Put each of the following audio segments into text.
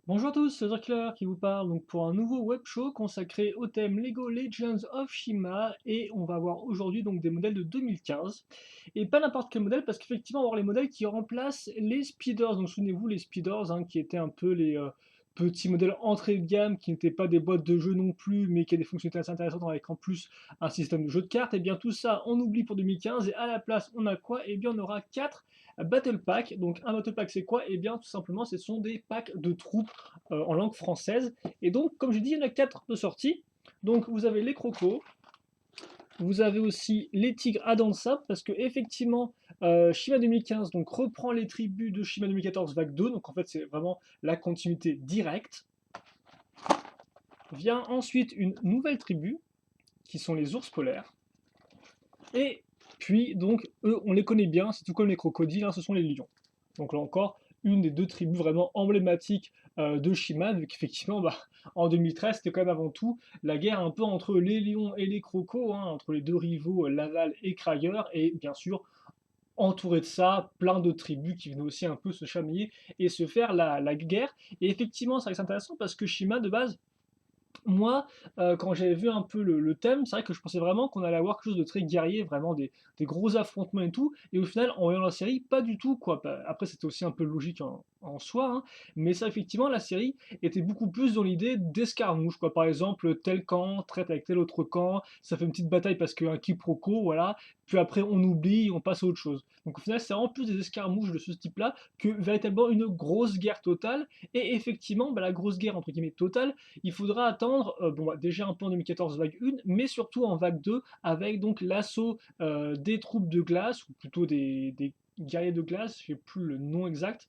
Bonjour à tous, c'est Dracula qui vous parle donc pour un nouveau web show consacré au thème Lego Legends of Shima et on va voir aujourd'hui donc des modèles de 2015 et pas n'importe quel modèle parce qu'effectivement on va voir les modèles qui remplacent les speeders. Donc souvenez-vous les speeders qui étaient un peu les petits modèles entrée de gamme qui n'étaient pas des boîtes de jeux non plus mais qui avaient des fonctionnalités assez intéressantes avec en plus un système de jeu de cartes. Et bien tout ça on oublie pour 2015 et à la place on a quoi? Et bien on aura 4 Battle Pack. Donc un Battle Pack c'est quoi? Et bien tout simplement ce sont des packs de troupes en langue française. Et donc, comme je dis, il y en a 4 de sortie. Donc, vous avez les crocos, vous avez aussi les tigres à dents de sable, parce que effectivement, Shima 2015 donc, reprend les tribus de Shima 2014 vague 2, donc en fait c'est vraiment la continuité directe. Vient ensuite une nouvelle tribu, qui sont les ours polaires. Et puis, donc, eux, on les connaît bien, c'est tout comme les crocodiles, ce sont les lions. Donc là encore, une des deux tribus vraiment emblématiques de Shima, vu qu'effectivement, en 2013, c'était quand même avant tout la guerre un peu entre les lions et les crocos, entre les deux rivaux, Laval et Krager, et bien sûr, entouré de ça, plein de tribus qui venaient aussi un peu se chamailler et se faire la guerre. Et effectivement, c'est vrai que c'est intéressant parce que Shima, de base, moi, quand j'avais vu un peu le thème, c'est vrai que je pensais vraiment qu'on allait avoir quelque chose de très guerrier, vraiment des gros affrontements et tout. Et au final, en voyant la série, pas du tout, quoi. Après, c'était aussi un peu logique en soi, mais ça, effectivement, la série était beaucoup plus dans l'idée d'escarmouche, quoi. Par exemple, tel camp traite avec tel autre camp, ça fait une petite bataille parce qu'il y a un quiproquo, voilà. Puis après, on oublie, on passe à autre chose. Donc au final, c'est vraiment plus des escarmouches de ce type-là que véritablement une grosse guerre totale. Et effectivement, la grosse guerre, entre guillemets, totale, il faudra attendre, déjà un peu en 2014 vague 1, mais surtout en vague 2, avec donc l'assaut des troupes de glace, ou plutôt des guerriers de glace, je ne sais plus le nom exact,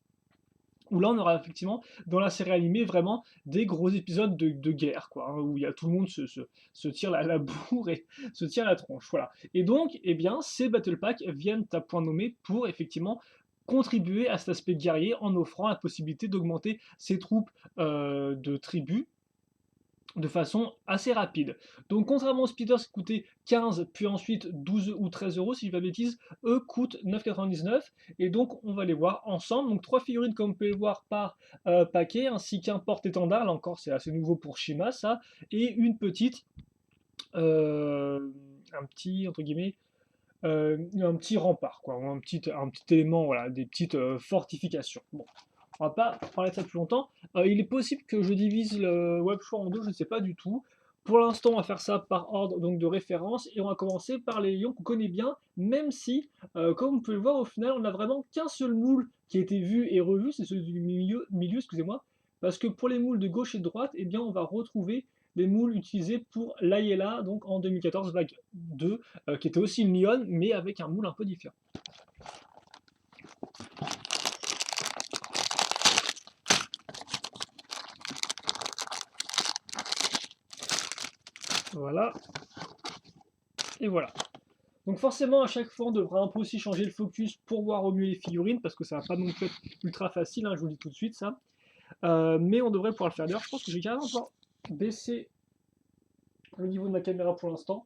où là on aura effectivement dans la série animée vraiment des gros épisodes de guerre, quoi, où il y a tout le monde se tire la bourre et se tire la tronche, voilà. Et donc, eh bien, ces Battle Packs viennent à point nommé pour effectivement contribuer à cet aspect guerrier en offrant la possibilité d'augmenter ses troupes de tribus de façon assez rapide. Donc contrairement aux speeders qui coûtaient 15 puis ensuite 12 ou 13 euros si je ne dis pas de bêtises, eux coûtent 9,99 et donc on va les voir ensemble. Donc 3 figurines comme vous pouvez le voir par paquet ainsi qu'un porte-étendard, là encore c'est assez nouveau pour Shima ça, et une petite, un petit entre guillemets, un petit rempart quoi, un petit élément, voilà, des petites fortifications. Bon, on va pas parler de ça plus longtemps. Il est possible que je divise le web show en deux, je ne sais pas du tout. Pour l'instant, on va faire ça par ordre donc de référence et on va commencer par les lions qu'on connaît bien, même si, comme vous pouvez le voir, au final, on n'a vraiment qu'un seul moule qui a été vu et revu, c'est celui du milieu, excusez-moi, parce que pour les moules de gauche et de droite, eh bien, on va retrouver les moules utilisés pour l'Ayela, donc en 2014 vague 2, qui était aussi une lionne, mais avec un moule un peu différent. Voilà, et voilà. Donc forcément, à chaque fois, on devra un peu aussi changer le focus pour voir au mieux les figurines, parce que ça va pas non plus être ultra facile, je vous le dis tout de suite ça. Mais on devrait pouvoir le faire. D'ailleurs, je pense que j'ai carrément pouvoir baisser le niveau de ma caméra pour l'instant,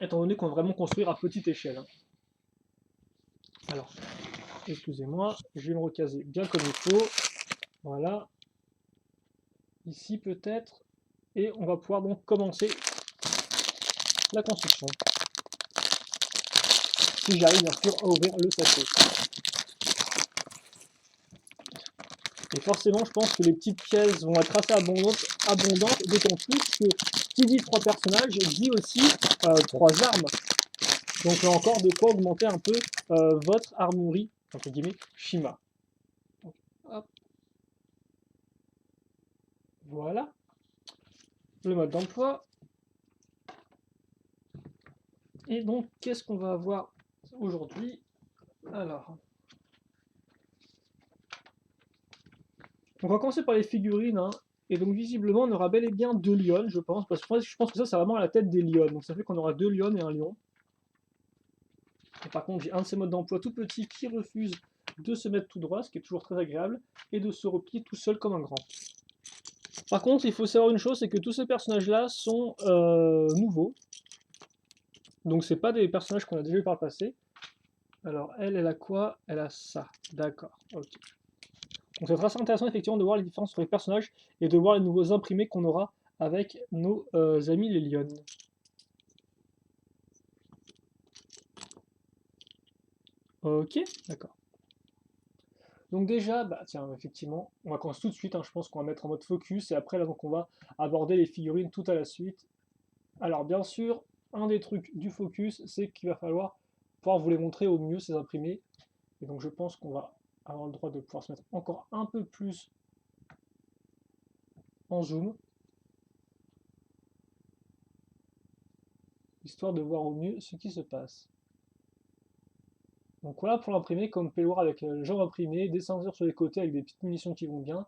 étant donné qu'on va vraiment construire à petite échelle. Alors, excusez-moi, je vais me recaser bien comme il faut. Voilà, ici peut-être, et on va pouvoir donc commencer la construction. Si j'arrive bien sûr à ouvrir le sachet. Et forcément, je pense que les petites pièces vont être assez abondantes, d'autant plus que qui dit trois personnages dit aussi trois armes. Donc là encore, de quoi augmenter un peu votre armurerie, entre guillemets, Shima. Donc, hop. Voilà, le mode d'emploi. Et donc, qu'est-ce qu'on va avoir aujourd'hui? Alors, on va commencer par les figurines, Et donc, visiblement, on aura bel et bien deux lions, je pense, parce que je pense que ça, c'est vraiment la tête des lions. Donc, ça fait qu'on aura deux lions et un lion. Et par contre, j'ai un de ces modes d'emploi tout petit qui refuse de se mettre tout droit, ce qui est toujours très agréable, et de se replier tout seul comme un grand. Par contre, il faut savoir une chose, c'est que tous ces personnages-là sont nouveaux. Donc c'est pas des personnages qu'on a déjà vu par le passé. Alors elle a quoi? Elle a ça. D'accord, ok. Donc ça va être assez intéressant effectivement de voir les différences entre les personnages et de voir les nouveaux imprimés qu'on aura avec nos amis les Lyonnes. Ok, d'accord. Donc déjà, bah tiens, effectivement, on va commencer tout de suite, hein, je pense qu'on va mettre en mode focus, et après là donc on va aborder les figurines tout à la suite. Alors bien sûr, un des trucs du focus, c'est qu'il va falloir pouvoir vous les montrer au mieux ces imprimés, et donc je pense qu'on va avoir le droit de pouvoir se mettre encore un peu plus en zoom, histoire de voir au mieux ce qui se passe. Donc voilà pour l'imprimer, comme vous pouvez le voir avec le genre imprimé, des ceintures sur les côtés avec des petites munitions qui vont bien.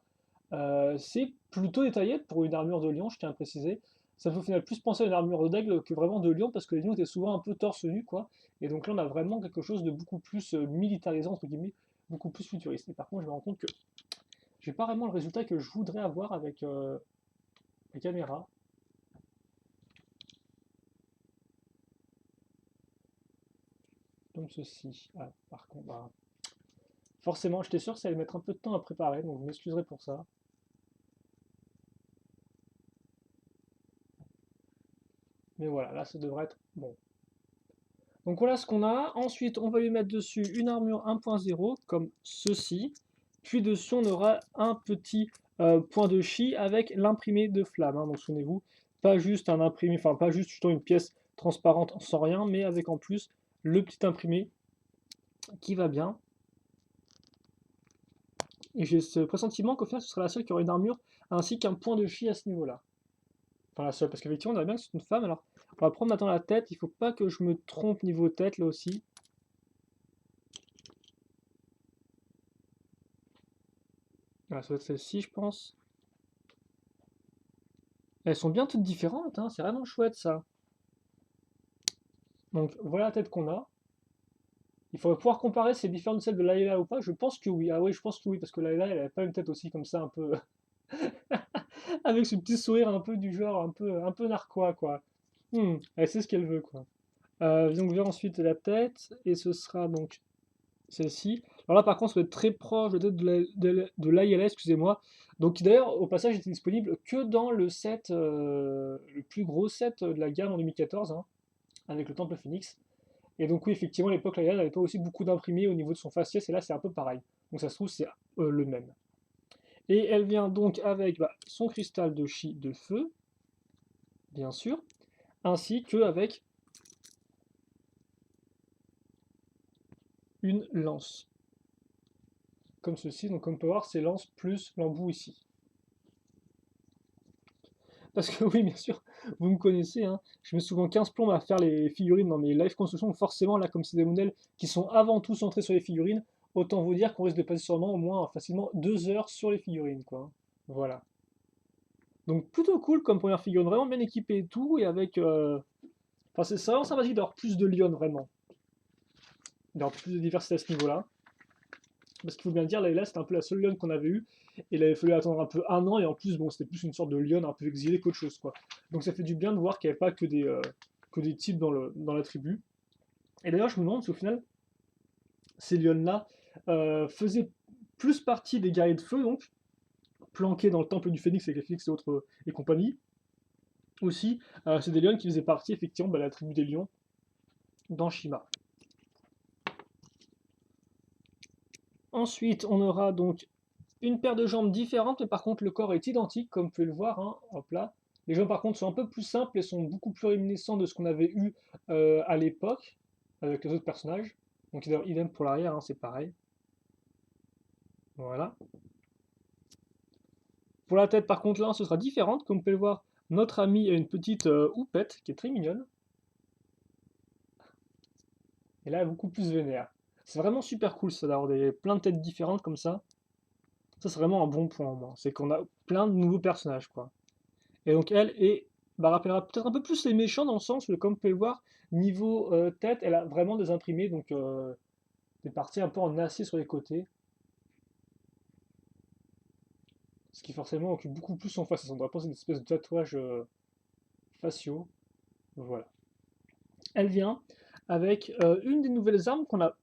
C'est plutôt détaillé pour une armure de lion, je tiens à préciser. Ça fait au final plus penser à une armure d'aigle que vraiment de lion, parce que les lions étaient souvent un peu torse nu, quoi. Et donc là, on a vraiment quelque chose de beaucoup plus militarisé, entre guillemets, beaucoup plus futuriste. Et par contre, je me rends compte que j'ai pas vraiment le résultat que je voudrais avoir avec la caméra. Comme ceci. Ah, par contre, bah, forcément, j'étais sûr que ça allait mettre un peu de temps à préparer, donc je m'excuserai pour ça. Mais voilà, là, ça devrait être bon. Donc voilà ce qu'on a. Ensuite, on va lui mettre dessus une armure 1.0, comme ceci. Puis dessus, on aura un petit point de chi avec l'imprimé de flamme, hein. Donc souvenez-vous, pas juste un imprimé, enfin pas juste justement une pièce transparente sans rien, mais avec en plus le petit imprimé qui va bien. Et j'ai ce pressentiment qu'au final, ce sera la seule qui aura une armure ainsi qu'un point de chi à ce niveau-là. Enfin la seule, parce qu'effectivement, on a bien que c'est une femme. Alors, on va prendre maintenant la tête. Il faut pas que je me trompe niveau tête là aussi. Ah, ça doit être celle-ci, je pense. Elles sont bien toutes différentes, hein, c'est vraiment chouette ça. Donc voilà la tête qu'on a. Il faudrait pouvoir comparer si c'est différent de celle de Layla ou pas. Je pense que oui. Ah oui, je pense que oui, parce que Layla, elle avait pas une tête aussi comme ça, un peu. avec ce petit sourire un peu du genre, un peu narquois, quoi. Elle sait ce qu'elle veut, quoi. Donc, vers ensuite la tête, et ce sera donc celle-ci. Alors là, par contre, ça va être très proche de, de l'ILS, excusez-moi. Donc, qui d'ailleurs, au passage, était disponible que dans le set, le plus gros set de la gamme en 2014, hein, avec le Temple Phoenix. Et donc, oui, effectivement, à l'époque, l'ILS n'avait pas aussi beaucoup d'imprimés au niveau de son faciès, et là, c'est un peu pareil. Donc, ça se trouve, c'est le même. Et elle vient donc avec bah, son cristal de chi de feu, bien sûr, ainsi qu'avec une lance. Comme ceci, donc comme on peut voir, c'est lance plus l'embout ici. Parce que oui, bien sûr, vous me connaissez, hein, je mets souvent 15 plombs à faire les figurines dans mes live constructions, forcément, là, comme c'est des modèles qui sont avant tout centrés sur les figurines, autant vous dire qu'on risque de passer sûrement au moins facilement 2 heures sur les figurines, quoi. Voilà. Donc plutôt cool comme première figurine, vraiment bien équipée et tout, et avec... Enfin, c'est vraiment sympathique d'avoir plus de Lyon, vraiment. D'avoir plus de diversité à ce niveau-là. Parce qu'il faut bien dire, là, c'était un peu la seule lionne qu'on avait eue. Et il avait fallu attendre un peu un an. Et en plus, bon, c'était plus une sorte de lionne un peu exilée qu'autre chose, quoi. Donc ça fait du bien de voir qu'il n'y avait pas que des types dans la tribu. Et d'ailleurs, je me demande si au final, ces lionnes-là faisaient plus partie des guerriers de feu, donc, planqués dans le temple du phénix avec les phénix et autres et compagnie. Aussi, c'est des lionnes qui faisaient partie, effectivement, bah, de la tribu des lions dans Shima. Ensuite, on aura donc une paire de jambes différentes, mais par contre le corps est identique, comme vous pouvez le voir, hein, hop là. Les jambes par contre sont un peu plus simples et sont beaucoup plus réminiscentes de ce qu'on avait eu à l'époque, avec les autres personnages. Donc idem pour l'arrière, hein, c'est pareil. Voilà. Pour la tête par contre là, ce sera différente, comme vous pouvez le voir, notre ami a une petite houppette qui est très mignonne. Et là, elle est beaucoup plus vénère. C'est vraiment super cool ça, d'avoir plein de têtes différentes comme ça. Ça, c'est vraiment un bon point, moi. C'est qu'on a plein de nouveaux personnages, quoi. Et donc elle est, bah, rappellera peut-être un peu plus les méchants dans le sens où, comme vous pouvez le voir, niveau tête, elle a vraiment des imprimés, donc des parties un peu en acier sur les côtés, ce qui forcément occupe beaucoup plus son face. On doit penser des espèces de tatouages faciaux. Voilà. Elle vient avec une des nouvelles armes qu'on n'a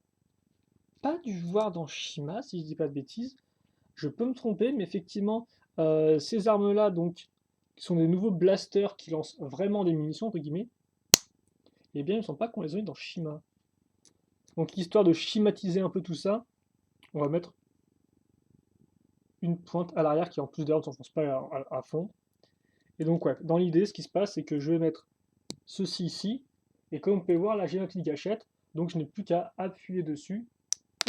pas dû voir dans Shima, si je dis pas de bêtises. Je peux me tromper, mais effectivement, ces armes-là, donc, qui sont des nouveaux blasters qui lancent vraiment des munitions, entre guillemets, eh bien, il me semble pas qu'on les ait dans Shima. Donc, histoire de schématiser un peu tout ça, on va mettre une pointe à l'arrière qui, en plus d'ailleurs, ne s'enfonce pas à fond. Et donc, ouais, dans l'idée, ce qui se passe, c'est que je vais mettre ceci ici, et comme vous pouvez voir, là, j'ai ma petite gâchette, donc je n'ai plus qu'à appuyer dessus,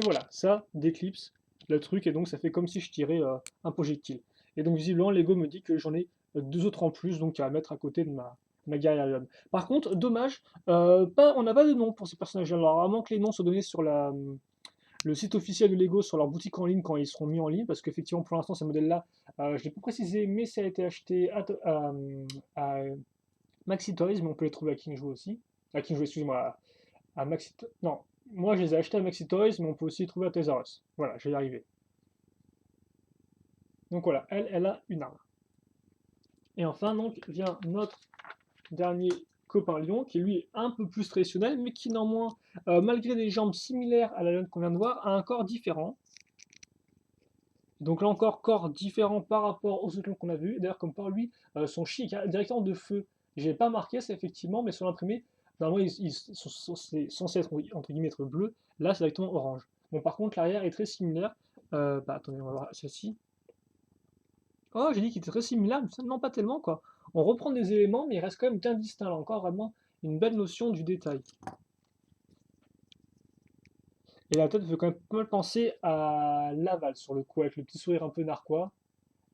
et voilà, ça déclipse le truc, et donc ça fait comme si je tirais un projectile. Et donc, visiblement, Lego me dit que j'en ai deux autres en plus, donc à mettre à côté de ma guerrière Ion. Par contre, dommage, on n'a pas de nom pour ces personnages-là. Alors, vraiment que les noms soient donnés sur le site officiel de Lego, sur leur boutique en ligne quand ils seront mis en ligne, parce qu'effectivement, pour l'instant, ces modèles-là, je ne l'ai pas précisé, mais ça a été acheté à Maxi Toys, mais on peut les trouver à King Joe aussi. À King Joe, excuse-moi, à Maxi non, moi je les ai achetés à Maxi Toys, mais on peut aussi les trouver à Toys R Us. Voilà, je vais y arriver. Donc voilà, elle a une arme. Et enfin, donc, vient notre dernier copain lion, qui lui est un peu plus traditionnel, mais qui néanmoins, malgré des jambes similaires à la lionne qu'on vient de voir, a un corps différent. Donc là encore, corps différent par rapport aux autres lions qu'on a vus. D'ailleurs, comme par lui, son chi est directement de feu. Je n'ai pas marqué ça effectivement, mais sur l'imprimé, normalement ils sont censés être entre guillemets être bleus. Là, c'est directement orange. Bon, par contre, l'arrière est très similaire. Attendez, on va voir ceci. Oh, j'ai dit qu'il était très similaire, mais non pas tellement quoi. On reprend des éléments, mais il reste quand même bien distinct. Là encore, vraiment une belle notion du détail. Et la tête fait quand même pas mal penser à Laval sur le coup, avec le petit sourire un peu narquois.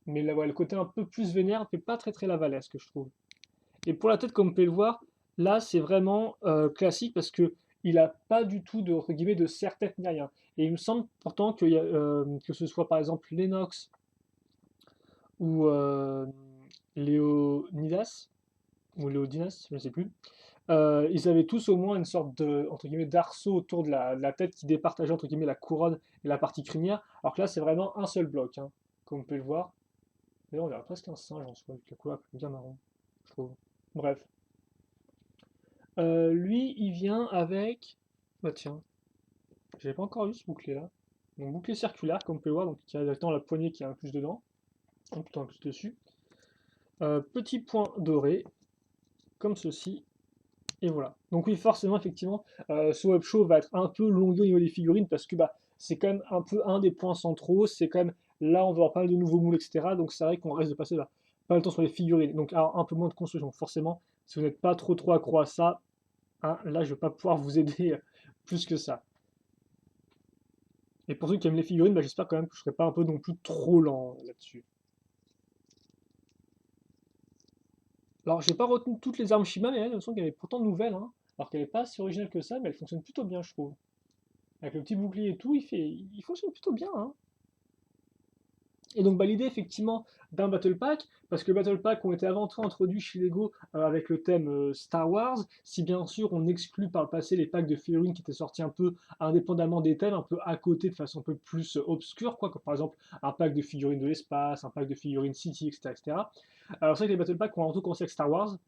Mais là, ouais, le côté un peu plus vénère fait pas très très lavalesque, je trouve. Et pour la tête, comme vous pouvez le voir, là, c'est vraiment classique parce que il a pas du tout de, entre guillemets, de serre-tête ni rien. Et il me semble pourtant que ce soit par exemple Lennox ou Léonidas, ou Léodinas, je ne sais plus, ils avaient tous au moins une sorte de, entre guillemets, d'arceau autour de la tête qui départageait, entre guillemets, la couronne et la partie crinière, alors que là, c'est vraiment un seul bloc, hein, comme vous pouvez le voir. D'ailleurs, on dirait presque un singe en soi, avec la couleur bien marron, je trouve. Bref. Lui, il vient avec. Bah tiens, j'avais pas encore vu ce bouclier-là. Donc bouclier circulaire, comme vous pouvez voir, donc il y a directement la poignée qui a un plus dedans, un plutôt un plus dessus. Petit point doré, comme ceci, et voilà. Donc oui, forcément, effectivement, ce web show va être un peu longué au niveau des figurines, parce que bah, c'est quand même un peu un des points centraux, c'est quand même là, on va avoir pas mal de nouveaux moules, etc. Donc c'est vrai qu'on reste de passer là, pas mal de temps sur les figurines. Donc alors, un peu moins de construction, forcément. Si vous n'êtes pas trop accro à ça, hein, là, je vais pas pouvoir vous aider plus que ça. Et pour ceux qui aiment les figurines, bah, j'espère quand même que je serai pas un peu non plus trop lent là-dessus. Alors, j'ai pas retenu toutes les armes Shima, mais elles, me semble qu'elle est pourtant nouvelle, hein. Alors qu'elle est pas si originale que ça, mais elle fonctionne plutôt bien, je trouve. Avec le petit bouclier et tout, il fonctionne plutôt bien, hein. Et donc bah, l'idée effectivement d'un Battle Pack, parce que les Battle Pack ont été avant tout introduits chez Lego avec le thème Star Wars, si bien sûr on exclut par le passé les packs de figurines qui étaient sortis un peu indépendamment des thèmes, un peu à côté de façon un peu plus obscure, quoi, comme par exemple un pack de figurines de l'espace, un pack de figurines City, etc. etc. Alors c'est vrai que les Battle Packs ont avant tout commencé avec Star Wars,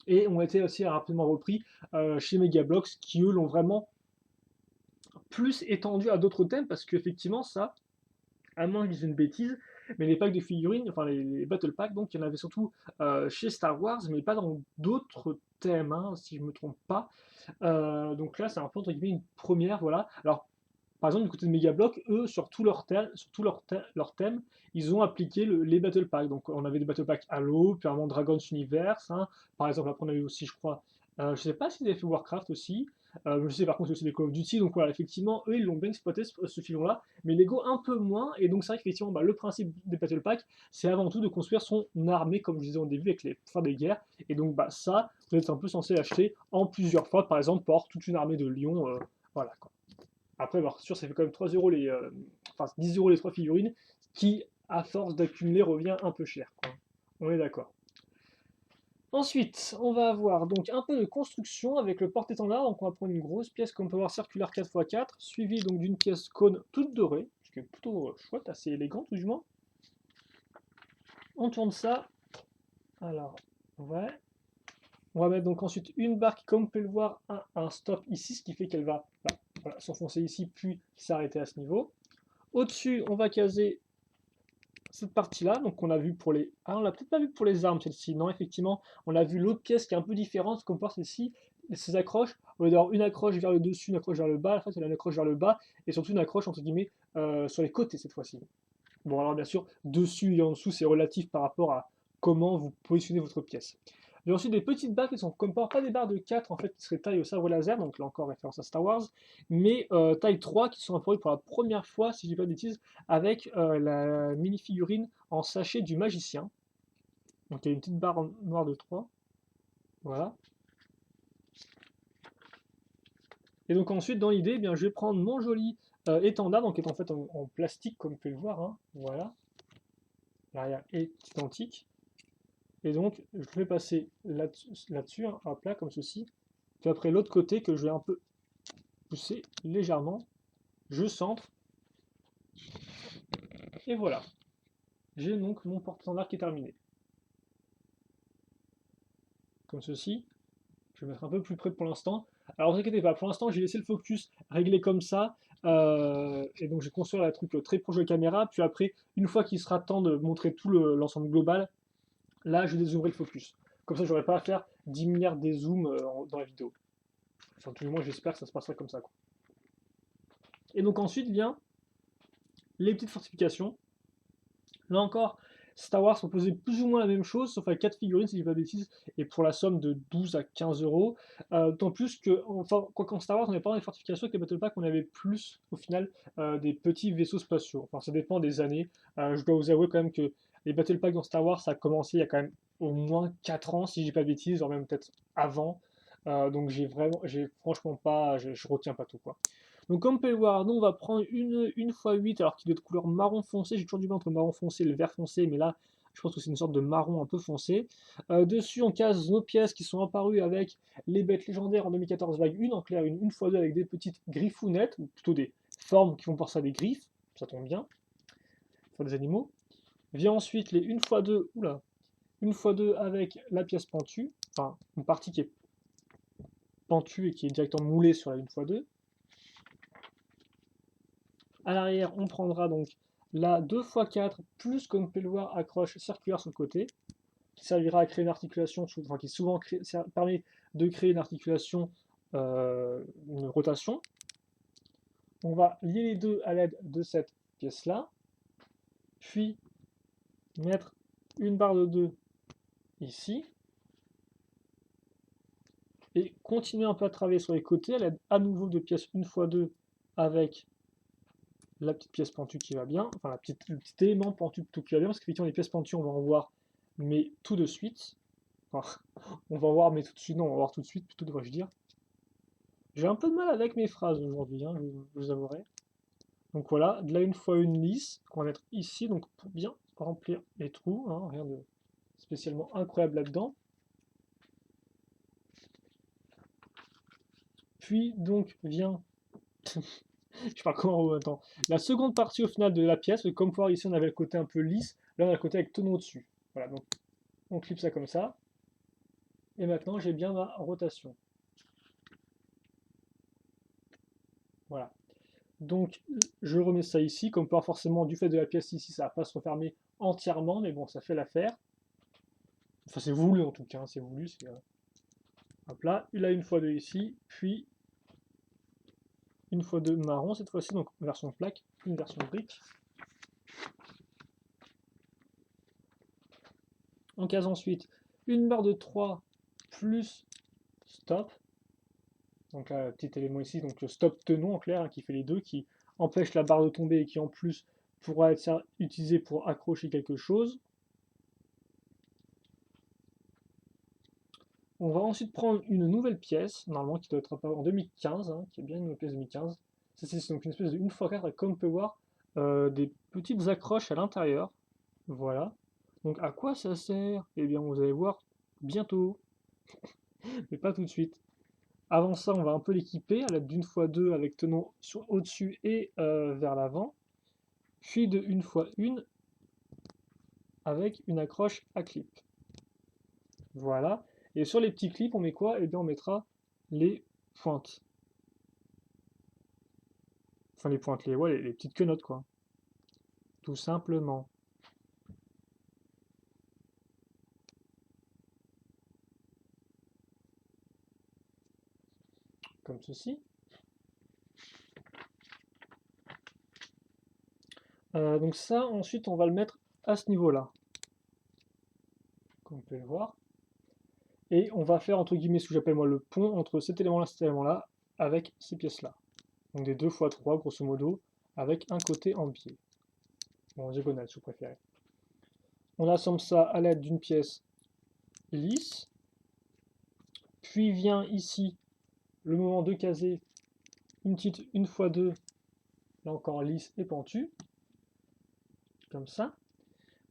et ont été aussi rapidement repris chez Megablox, qui eux l'ont vraiment plus étendu à d'autres thèmes, parce qu'effectivement ça, à moins que je dise une bêtise, mais les packs de figurines, enfin les Battle Packs, donc il y en avait surtout chez Star Wars, mais pas dans d'autres thèmes, hein, si je ne me trompe pas. Donc là, c'est un peu entre guillemets une première, voilà. Alors, par exemple, du côté de Megablock, eux, sur tout leur thème, ils ont appliqué les Battle Packs. Donc, on avait des Battle Packs Halo, puis avant Dragon's Universe, hein. Par exemple, après, on a eu aussi, je crois, je ne sais pas s'ils avaient fait Warcraft aussi. Je sais par contre aussi des Call of Duty. Donc voilà, effectivement, eux, ils l'ont bien exploité ce filon-là, mais Lego un peu moins. Et donc, c'est vrai qu'effectivement, bah, le principe des Battle Packs, c'est avant tout de construire son armée, comme je disais au début, avec les fins des guerres. Et donc, bah, ça, vous êtes un peu censé l'acheter en plusieurs fois, par exemple, pour toute une armée de lions. Voilà, quoi. Après, bien sûr, ça fait quand même 3 euros enfin 10 euros les 3 figurines, qui, à force d'accumuler, revient un peu cher, quoi. On est d'accord. Ensuite, on va avoir donc un peu de construction avec le porte-étendard. Donc, on va prendre une grosse pièce qu'on peut voir circulaire 4x4, suivie donc d'une pièce cône toute dorée, ce qui est plutôt chouette, assez élégante, tout du moins. On tourne ça. Alors, ouais. On va mettre donc ensuite une barre qui, comme vous pouvez le voir, a un stop ici, ce qui fait qu'elle va voilà, s'enfoncer ici, puis s'arrêter à ce niveau. Au-dessus, on va caser cette partie-là, donc on a vu pour les... Ah, on l'a peut-être pas vu pour les armes, celle-ci. Non, effectivement, on a vu l'autre pièce qui est un peu différente, comme voir celle-ci, ces accroches, au lieu d'avoir une accroche vers le dessus, une accroche vers le bas, en fait, elle a une accroche vers le bas, et surtout une accroche, entre guillemets, sur les côtés, cette fois-ci. Bon, alors bien sûr, dessus et en dessous, c'est relatif par rapport à comment vous positionnez votre pièce. J'ai ensuite des petites barres qui sont comme pas des barres de 4 en fait, qui seraient taille au sabre laser, donc là encore référence à Star Wars, mais taille 3 qui sont apparues pour la première fois, si je dis pas de bêtises, avec la mini-figurine en sachet du magicien. Donc il y a une petite barre noire de 3, voilà. Et donc ensuite, dans l'idée, eh bien, je vais prendre mon joli étendard, donc qui est en fait en plastique, comme vous pouvez le voir, hein, voilà. L'arrière est identique. Et donc, je vais passer là-dessus, hein, hop là, comme ceci. Puis après, l'autre côté que je vais un peu pousser légèrement, je centre, et voilà. J'ai donc mon porte-étendard qui est terminé. Comme ceci. Je vais mettre un peu plus près pour l'instant. Alors, ne vous inquiétez pas, pour l'instant, j'ai laissé le focus réglé comme ça. Et donc, j'ai construit un truc très proche de la caméra. Puis après, une fois qu'il sera temps de montrer tout l'ensemble global, là, je dézoomerai le focus. Comme ça, j'aurai pas à faire 10 milliards des zooms dans la vidéo. Enfin, tout du moins, j'espère que ça se passera comme ça, quoi. Et donc ensuite vient les petites fortifications. Là encore, Star Wars proposait plus ou moins la même chose, sauf avec 4 figurines, si je dis pas de bêtises, et pour la somme de 12 à 15 euros. D'autant plus que, enfin, quoi qu'en Star Wars, on n'avait pas dans les fortifications, avec les Battle Pack, on avait plus, au final, des petits vaisseaux spatiaux. Enfin, ça dépend des années. Je dois vous avouer quand même que les Battle Pack dans Star Wars, ça a commencé il y a quand même au moins 4 ans, si je dis pas de bêtises, voire même peut-être avant. Donc j'ai franchement pas, je retiens pas tout, quoi. Donc comme on peut le voir, nous on va prendre une x8 alors qu'il est de couleur marron foncé. J'ai toujours du mal entre marron foncé et le vert foncé, mais là je pense que c'est une sorte de marron un peu foncé. Dessus on case nos pièces qui sont apparues avec les bêtes légendaires en 2014 vague 1, en clair une x2 avec des petites griffounettes, ou plutôt des formes qui font penser à des griffes, ça tombe bien, pour des animaux. Vient ensuite les 1x2, oula, 1x2 avec la pièce pentue, enfin une partie qui est pentue et qui est directement moulée sur la 1x2. À l'arrière, on prendra donc la 2x4 plus, comme vous pouvez le voir, accroche circulaire sur le côté, qui servira à créer une articulation, enfin qui souvent permet de créer une articulation, une rotation. On va lier les deux à l'aide de cette pièce-là, puis mettre une barre de 2 ici, et continuer un peu à travailler sur les côtés à l'aide à nouveau de pièces 1x2 avec la petite pièce pentue qui va bien, enfin le petit élément pentu plutôt qui va bien, parce qu'effectivement les pièces pentues on va en voir, mais tout de suite, enfin on va en voir mais tout de suite, non on va voir tout de suite plutôt devrais-je dire. J'ai un peu de mal avec mes phrases aujourd'hui, hein, je vous avouerai. Donc voilà, de là une fois une lisse qu'on va mettre ici, donc pour bien remplir les trous, hein, rien de spécialement incroyable là-dedans. Puis donc vient je parle comment en même temps. La seconde partie au final de la pièce, comme pour voir ici on avait le côté un peu lisse, là on a le côté avec tonneau au-dessus. Voilà, donc on clip ça comme ça. Et maintenant j'ai bien ma rotation. Voilà. Donc je remets ça ici, comme pas forcément du fait de la pièce ici, ça va pas se refermer entièrement, mais bon ça fait l'affaire. Enfin c'est voulu en tout cas, hein, c'est voulu. Hop là, il a une fois deux ici, puis une fois deux marron cette fois-ci, donc version plaque, une version brique. On case ensuite une barre de 3 plus stop. Donc là, petit élément ici, donc le stop tenon en clair, hein, qui fait les deux, qui empêche la barre de tomber et qui en plus pourra être utilisé pour accrocher quelque chose. On va ensuite prendre une nouvelle pièce, normalement qui doit être en 2015, hein, qui est bien une pièce 2015. C'est donc une espèce de 1x4 comme on peut voir des petites accroches à l'intérieur. Voilà. Donc à quoi ça sert? Eh bien vous allez voir bientôt, mais pas tout de suite. Avant ça, on va un peu l'équiper à l'aide d'une fois deux avec tenons au-dessus et vers l'avant. Puis de une fois une avec une accroche à clip. Voilà. Et sur les petits clips, on met quoi? Eh bien, on mettra les pointes. Enfin, les pointes, ouais, les petites quenottes, quoi. Tout simplement. comme ceci. Donc ça, ensuite, on va le mettre à ce niveau-là, comme vous pouvez le voir. Et on va faire, entre guillemets, ce que j'appelle moi le pont entre cet élément-là et cet élément-là, avec ces pièces-là. Donc des 2 x 3, grosso modo, avec un côté en biais. Bon, en diagonale, si vous préférez. On assemble ça à l'aide d'une pièce lisse. Puis vient ici le moment de caser une petite 1 x 2, là encore lisse et pentue, comme ça.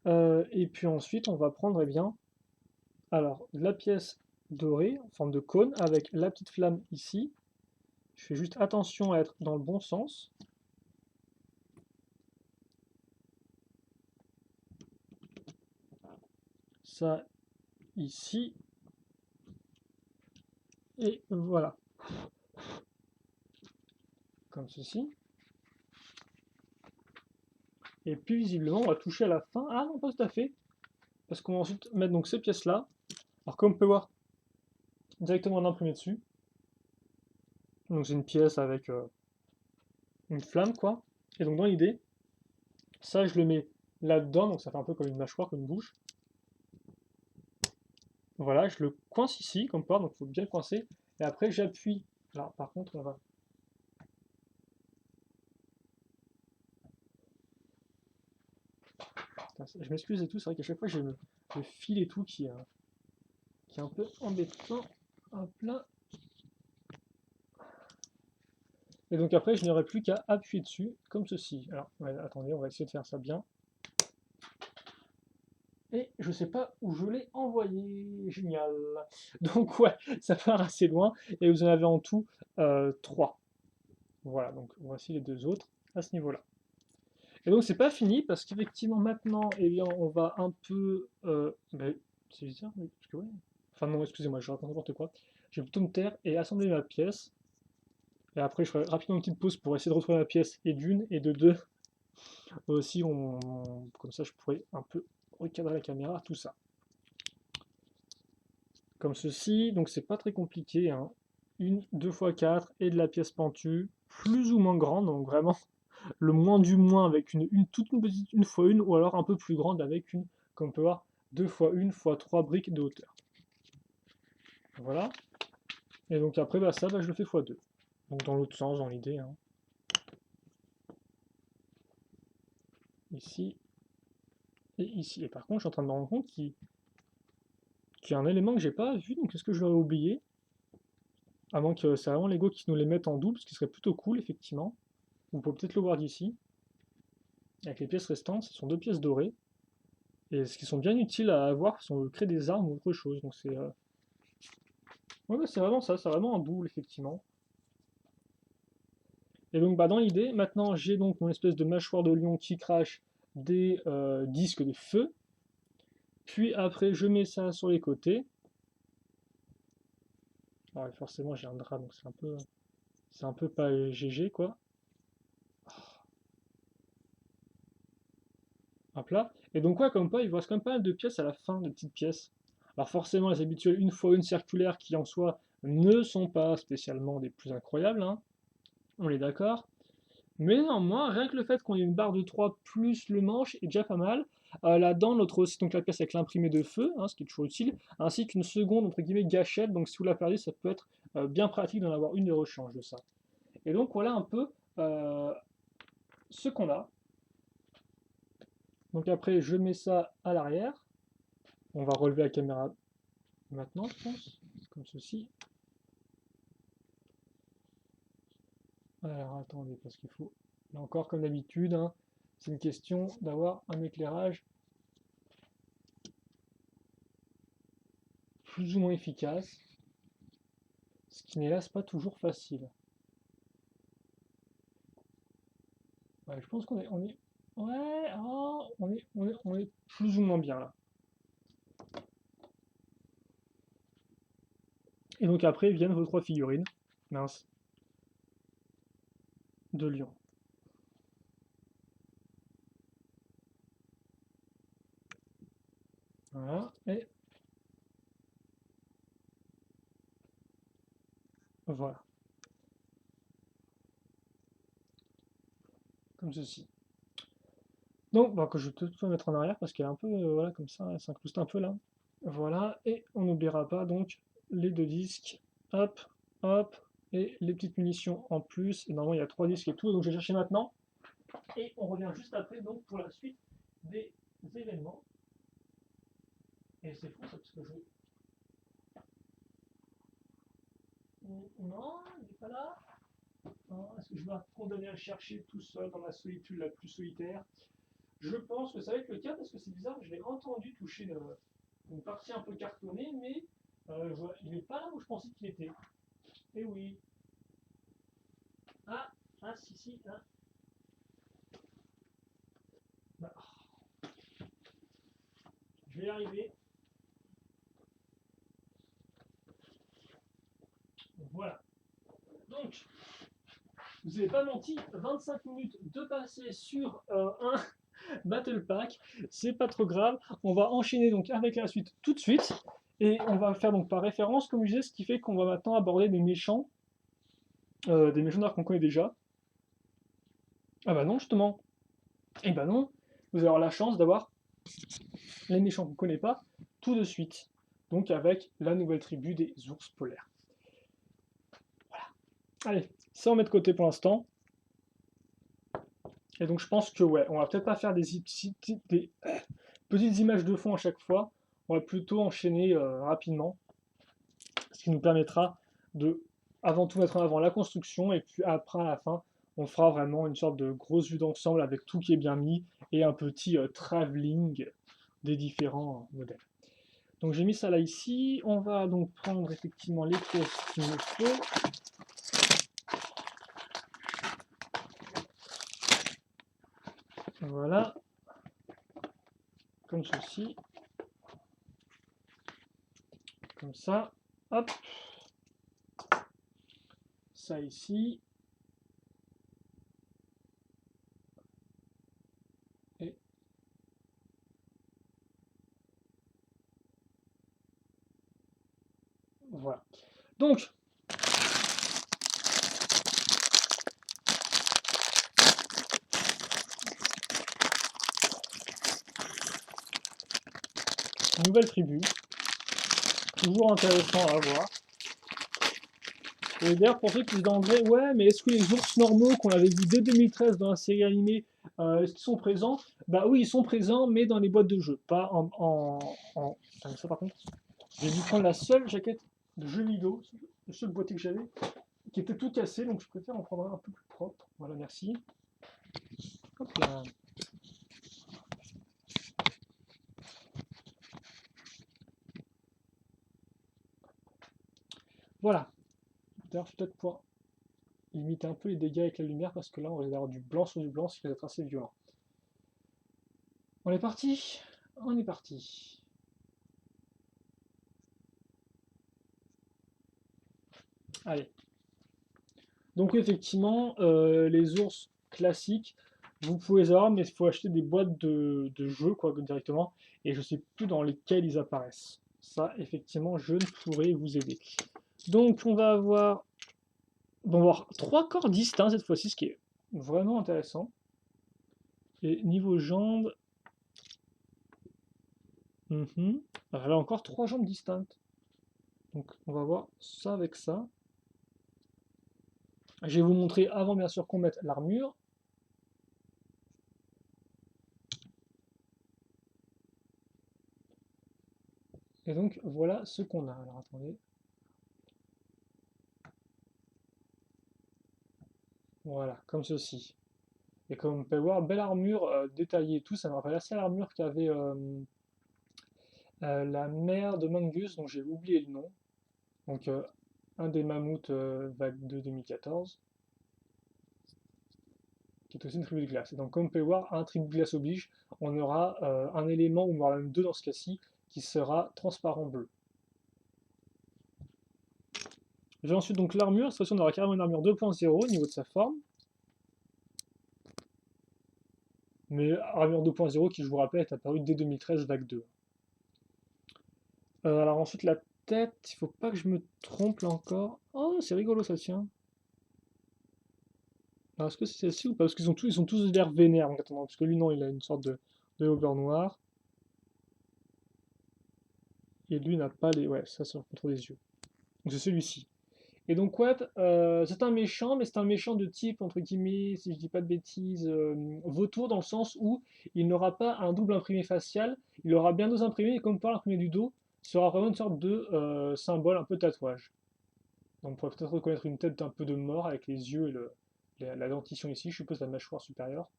Et puis ensuite, on va prendre, eh bien, alors, la pièce dorée, en forme de cône, avec la petite flamme ici. Je fais juste attention à être dans le bon sens. Ça, ici. Et voilà. Comme ceci. Et puis, visiblement, on va toucher à la fin. Ah non, pas tout à fait. Parce qu'on va ensuite mettre donc ces pièces-là. Alors, comme on peut voir, directement en imprimé dessus. Donc, c'est une pièce avec une flamme, quoi. Et donc, dans l'idée, ça, je le mets là-dedans. Donc, ça fait un peu comme une mâchoire, comme une bouche. Voilà, je le coince ici, comme porte, donc il faut bien le coincer. Et après, j'appuie. Alors, par contre, on va. Putain, je m'excuse et tout, c'est vrai qu'à chaque fois, j'ai le fil et tout qui est un peu embêtant. Hop là. Et donc après, je n'aurai plus qu'à appuyer dessus, comme ceci. Alors, ouais, attendez, on va essayer de faire ça bien. Et je sais pas où je l'ai envoyé. Génial. Donc ouais, ça part assez loin. Et vous en avez en tout 3. Voilà, donc voici les 2 autres à ce niveau-là. Et donc c'est pas fini parce qu'effectivement maintenant, eh bien, on va un peu. C'est bizarre, parce que ouais. Enfin non, excusez-moi, je raconte n'importe quoi. Je vais plutôt me taire et assembler ma pièce. Et après, je ferai rapidement une petite pause pour essayer de retrouver ma pièce et d'une et de deux. Aussi, comme ça, je pourrais un peu recadrer la caméra, tout ça. Comme ceci, donc c'est pas très compliqué. Hein. 2 x 4 et de la pièce pentue, plus ou moins grande, donc vraiment le moins du moins avec une toute petite 1 x 1 ou alors un peu plus grande avec une, comme on peut voir, 2 x 1 x 3 briques de hauteur. Voilà. Et donc après, bah, ça, je le fais x 2. Donc dans l'autre sens, dans l'idée. Hein. Ici et ici. Et par contre, je suis en train de me rendre compte qu'il y a un élément que j'ai pas vu, donc est-ce que je l'aurais oublié? À moins que c'est vraiment Lego qui nous les mette en double, ce qui serait plutôt cool, effectivement. Vous pouvez peut-être le voir d'ici. Avec les pièces restantes, ce sont 2 pièces dorées. Et ce qui sont bien utiles à avoir, si on veut créer des armes ou autre chose. Donc c'est. Ouais, c'est vraiment ça, c'est vraiment un double, effectivement. Et donc bah, dans l'idée, maintenant j'ai donc mon espèce de mâchoire de lion qui crache des disques de feu. Puis après, je mets ça sur les côtés. Alors forcément, j'ai un drap, donc c'est un peu pas GG, quoi. Hop là. Et donc, quoi, comme pas, il vous reste quand même pas mal de pièces à la fin, de petites pièces. Alors forcément, les habituelles 1 x 1 circulaires qui en soi ne sont pas spécialement des plus incroyables, hein. On est d'accord. Mais néanmoins, rien que le fait qu'on ait une barre de 3 plus le manche est déjà pas mal. Là-dedans, notre aussi donc la pièce avec l'imprimé de feu, hein, ce qui est toujours utile, ainsi qu'une seconde entre guillemets gâchette. Donc si vous la perdez, ça peut être bien pratique d'en avoir une de rechange de ça. Et donc voilà un peu ce qu'on a. Donc après, je mets ça à l'arrière. On va relever la caméra maintenant, je pense, comme ceci. Alors attendez, parce qu'il faut, là encore comme d'habitude, hein, c'est une question d'avoir un éclairage plus ou moins efficace, ce qui n'est hélas pas toujours facile. Ouais, je pense ouais, oh, on est plus ou moins bien là. Et donc après viennent vos 3 figurines, mince, de lion. Voilà, et voilà. comme ceci. Donc, bah, que je peux mettre en arrière parce qu'elle est un peu, voilà, comme ça, elle s'incruste un peu là. Voilà, et on n'oubliera pas donc les deux disques, hop, hop, et les petites munitions en plus. Et normalement, il y a 3 disques et tout, donc je vais chercher maintenant. Et on revient juste après donc pour la suite des événements. Et c'est fou ça, parce que je... Non, il n'est pas là. Est-ce que je vais condamner à le chercher tout seul dans la solitude la plus solitaire? Je pense que ça va être le cas parce que c'est bizarre, je l'ai entendu toucher une partie un peu cartonnée, mais il n'est pas là où je pensais qu'il était. Eh oui. Ah, ah, si, si, ah. Bah, je vais y arriver. Voilà. Donc, vous n'avez pas menti, 25 minutes de passer sur un Battle Pack, c'est pas trop grave. On va enchaîner donc avec la suite tout de suite. Et on va faire donc par référence, comme je disais, ce qui fait qu'on va maintenant aborder des méchants d'art qu'on connaît déjà. Ah bah non, justement. Et bah non, vous allez avoir la chance d'avoir les méchants qu'on ne connaît pas tout de suite. Donc avec la nouvelle tribu des ours polaires. Voilà. Allez, ça on met de côté pour l'instant. Et donc je pense que ouais, on va peut-être pas faire des petites images de fond à chaque fois. On va plutôt enchaîner rapidement. Ce qui nous permettra de avant tout mettre en avant la construction et puis après à la fin on fera vraiment une sorte de grosse vue d'ensemble avec tout qui est bien mis et un petit travelling des différents modèles. Donc j'ai mis ça là ici, on va donc prendre effectivement les pièces qu'il nous faut. Voilà, comme ceci, comme ça, hop, ça ici, et voilà. Donc, nouvelle tribu, toujours intéressant à voir. Et d'ailleurs, pour ceux qui se demanderaient, ouais, mais est-ce que les ours normaux qu'on avait vus dès 2013 dans la série animée, est-ce qu'ils sont présents? Bah oui, ils sont présents, mais dans les boîtes de jeux, pas en... Attends, ça par contre, j'ai dû prendre la seule jaquette de jeux vidéo, le seul boîtier que j'avais, qui était tout cassé, donc je préfère en prendre un peu plus propre. Voilà, merci. Hop là. Voilà. D'ailleurs, je vais peut-être pouvoir limiter un peu les dégâts avec la lumière, parce que là, on risque d'avoir du blanc sur du blanc, ce qui va être assez violent. On est parti? On est parti. Allez. Donc effectivement, les ours classiques, vous pouvez les avoir, mais il faut acheter des boîtes de jeux quoi, directement, et je ne sais plus dans lesquelles ils apparaissent. Ça, effectivement, je ne pourrai vous aider. Donc on va avoir 3 corps distincts cette fois-ci, ce qui est vraiment intéressant. Et niveau jambes, alors là encore 3 jambes distinctes. Donc on va voir ça avec ça. Je vais vous montrer avant bien sûr qu'on mette l'armure. Et donc voilà ce qu'on a. Alors attendez. Voilà, comme ceci. Et comme on peut voir, belle armure détaillée et tout, ça me rappelle assez l'armure qu'avait la mère de Mangus, dont j'ai oublié le nom. Donc un des mammouths vague 2 2014, qui est aussi une tribu de glace. Et donc comme on peut voir, un tribu de glace oblige, on aura un élément, ou on aura même deux dans ce cas-ci, qui sera transparent bleu. J'ai ensuite donc l'armure, cette fois-ci on aura carrément une armure 2.0 au niveau de sa forme. Mais armure 2.0 qui, je vous rappelle, est apparue dès 2013, vague 2. Alors ensuite la tête, il faut pas que je me trompe là encore. Oh, c'est rigolo ça tient. Alors, est-ce que c'est celle-ci ou pas? Parce ils sont tous l'air vénères en attendant. Parce que lui, non, il a une sorte de beurre noir. Et lui n'a pas les. Ouais, ça, c'est le contour des yeux. Donc c'est celui-ci. Et donc, ouais, c'est un méchant, mais c'est un méchant de type, entre guillemets, si je dis pas de bêtises, vautour, dans le sens où il n'aura pas un double imprimé facial, il aura bien deux imprimés, et comme par l'imprimé du dos, sera vraiment une sorte de symbole un peu tatouage. Donc, on pourrait peut-être reconnaître une tête un peu de mort avec les yeux et la dentition ici, je suppose la mâchoire supérieure.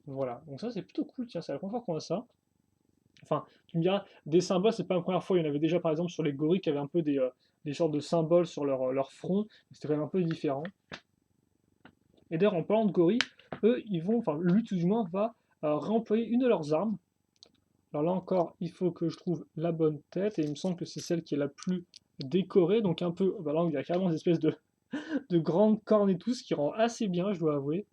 Voilà, donc ça c'est plutôt cool, tiens, c'est la première fois qu'on a ça. Enfin, tu me diras, des symboles, c'est pas la première fois, il y en avait déjà par exemple sur les gorilles qui avaient un peu des sortes de symboles sur leur front, c'était quand même un peu différent. Et d'ailleurs, en parlant de gorilles, eux, ils vont, enfin, lui tout du moins, va réemployer une de leurs armes. Alors là encore, il faut que je trouve la bonne tête, et il me semble que c'est celle qui est la plus décorée, donc un peu, bah là, il y a carrément des espèces de grandes cornes et tout, ce qui rend assez bien, je dois avouer.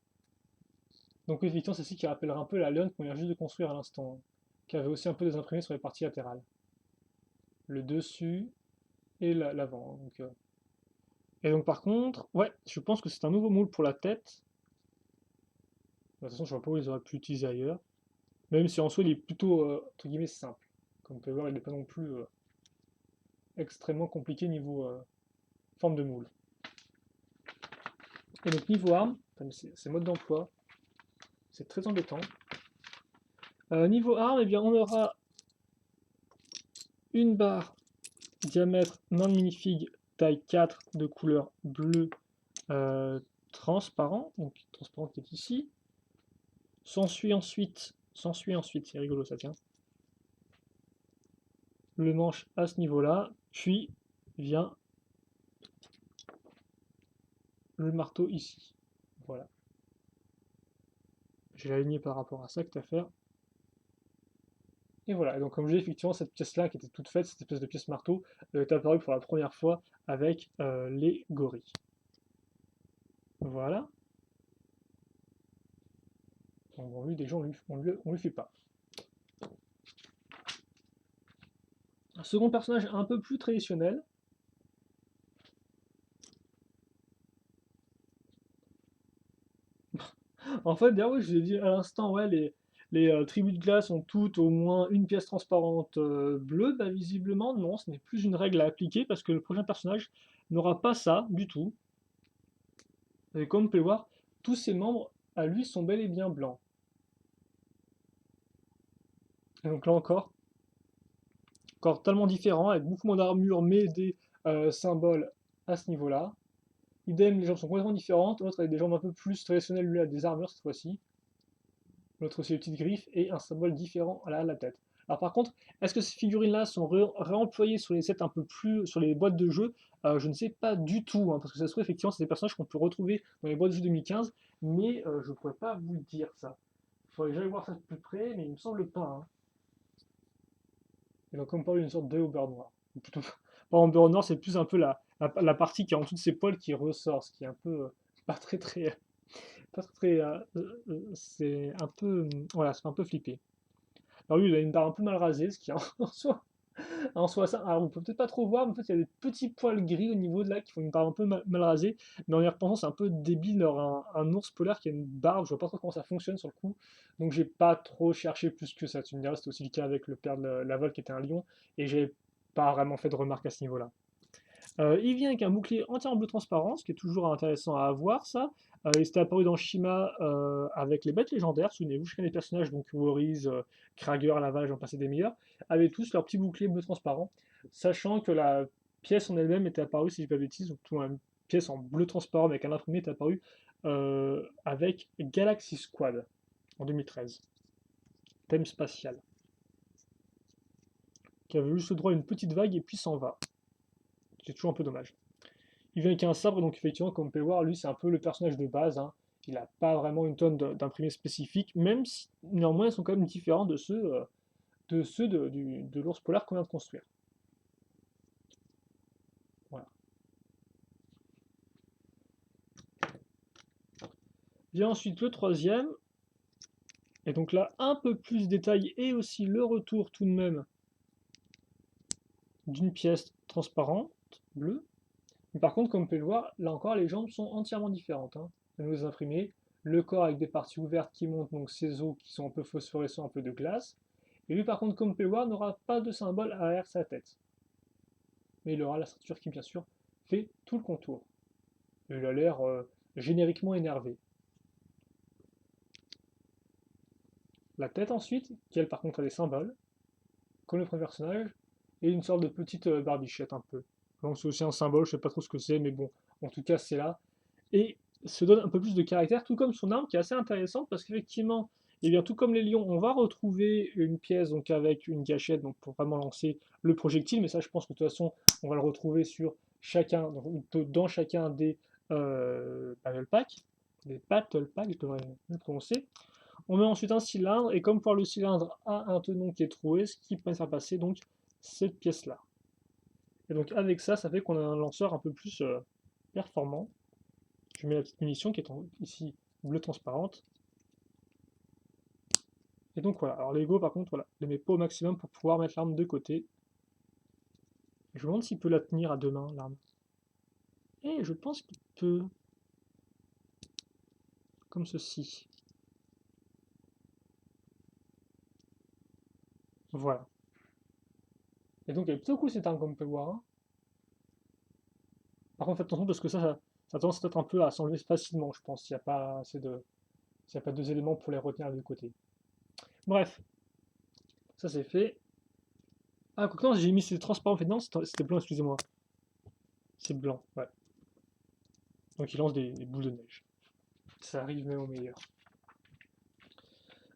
Donc effectivement, c'est celle qui rappellera un peu la lionne qu'on vient juste de construire à l'instant, qui avait aussi un peu des imprimés sur les parties latérales. Le dessus et l'avant. Et donc par contre, ouais, je pense que c'est un nouveau moule pour la tête. De toute façon, je vois pas où ils auraient pu l'utiliser ailleurs. Même si en soi, il est plutôt, entre guillemets, simple. Comme vous pouvez voir, il n'est pas non plus extrêmement compliqué niveau forme de moule. Et donc niveau arme, enfin, c'est mode d'emploi, c'est très embêtant. Niveau arme, eh bien, on aura une barre diamètre main de minifig taille 4 de couleur bleu euh, transparent, donc transparent qui est ici. S'ensuit ensuite, c'est rigolo ça tient, le manche à ce niveau-là, puis vient le marteau ici. Voilà. J'ai aligné par rapport à ça que tu as à faire. Et voilà, et donc comme j'ai effectivement cette pièce-là qui était toute faite, cette espèce de pièce marteau, est apparue pour la première fois avec les gorilles. Voilà. Donc bon, lui, déjà, on lui fait pas. Un second personnage un peu plus traditionnel. En fait, d'ailleurs, oui, je vous ai dit à l'instant, ouais, les tribus de glace ont toutes au moins une pièce transparente bleue. Bah, visiblement, non, ce n'est plus une règle à appliquer parce que le prochain personnage n'aura pas ça du tout. Et comme vous pouvez voir, tous ses membres à lui sont bel et bien blancs. Et donc là encore tellement différent, avec beaucoup moins d'armure, mais des symboles à ce niveau-là. Idem, les jambes sont complètement différentes. L'autre avec des jambes un peu plus traditionnelles, lui a des armures cette fois-ci. L'autre aussi des petites griffes et un symbole différent à la tête. Alors par contre, est-ce que ces figurines-là sont réemployées sur les sets un peu plus, sur les boîtes de jeu? Je ne sais pas du tout, hein, parce que ça se trouve effectivement c'est des personnages qu'on peut retrouver dans les boîtes de jeu 2015, mais je ne pourrais pas vous dire ça. Il faudrait que j'aille voir ça de plus près, mais il me semble pas. Hein. Et donc comme parle d'une sorte d'œil au beurre noir. Ou plutôt, pas en beurre noir, c'est plus un peu la partie qui est en dessous de ses poils qui ressort, ce qui est un peu pas très très, pas très, très, c'est un peu, voilà, c'est un peu flippé. Alors lui, il a une barre un peu mal rasée, ce qui en soi ça. Alors on peut peut-être pas trop voir, mais en fait il y a des petits poils gris au niveau de là qui font une barbe un peu mal rasée. Mais en y repensant, c'est un peu débile d'avoir un ours polaire qui a une barbe. Je vois pas trop comment ça fonctionne sur le coup. Donc j'ai pas trop cherché plus que ça. Tu me diras, c'était aussi le cas avec le père de la Vol qui était un lion. Et j'ai pas vraiment fait de remarques à ce niveau-là. Il vient avec un bouclier entièrement bleu transparent, ce qui est toujours intéressant à avoir, ça. Il s'était apparu dans Shima avec les bêtes légendaires, souvenez-vous, chacun des personnages, donc Warriors, Krager, Laval, j'en passais des meilleurs, avaient tous leur petit bouclier bleu transparent, sachant que la pièce en elle-même était apparue, si je ne dis pas de bêtises, donc tout une pièce en bleu transparent avec un imprimé est apparu avec Galaxy Squad en 2013, thème spatial, qui avait juste le droit à une petite vague et puis s'en va. C'est toujours un peu dommage. Il vient avec un sabre, donc effectivement, comme on peut le voir, lui c'est un peu le personnage de base. Hein. Il n'a pas vraiment une tonne d'imprimés spécifiques, même si néanmoins ils sont quand même différents de l'ours polaire qu'on vient de construire. Voilà. Vient ensuite le troisième, et donc là un peu plus de détails et aussi le retour tout de même d'une pièce transparente, bleue. Mais par contre, comme on peut le voir, là encore les jambes sont entièrement différentes. Hein. nous imprimer, le corps avec des parties ouvertes qui montent, donc ces os qui sont un peu phosphorescents, un peu de glace. Et lui, par contre, comme on peut le voir, n'aura pas de symbole derrière sa tête. Mais il aura la ceinture qui, bien sûr, fait tout le contour. Et il a l'air génériquement énervé. La tête ensuite, qui elle par contre a des symboles, comme le premier personnage, et une sorte de petite barbichette un peu. Donc c'est aussi un symbole, je sais pas trop ce que c'est, mais bon, en tout cas c'est là. Et se donne un peu plus de caractère, tout comme son arme qui est assez intéressante parce qu'effectivement, eh bien, tout comme les lions, on va retrouver une pièce donc avec une gâchette donc pour vraiment lancer le projectile, mais ça je pense que de toute façon on va le retrouver sur chacun, dans chacun des battle packs, des battle packs, je devrais le prononcer. On met ensuite un cylindre, et comme pour le cylindre a un tenon qui est troué, ce qui permet de faire passer donc cette pièce-là. Et donc avec ça, ça fait qu'on a un lanceur un peu plus performant. Je mets la petite munition qui est ici bleue transparente. Et donc voilà, alors l'ego par contre, voilà, je les mets pas au maximum pour pouvoir mettre l'arme de côté. Je me demande s'il peut la tenir à deux mains, l'arme. Et je pense qu'il peut. Comme ceci. Voilà. Et donc elle est plutôt cool cette arme comme on peut le voir, hein. Par contre, faites attention parce que ça tendance peut-être un peu à s'enlever facilement, je pense, s'il n'y a pas assez de. S'il n'y a pas deux éléments pour les retenir de côté. Bref, ça c'est fait. Ah, quoi que non, j'ai mis c'est transparent, en fait, non, c'était blanc, excusez-moi. C'est blanc, ouais. Donc il lance des boules de neige. Ça arrive même au meilleur.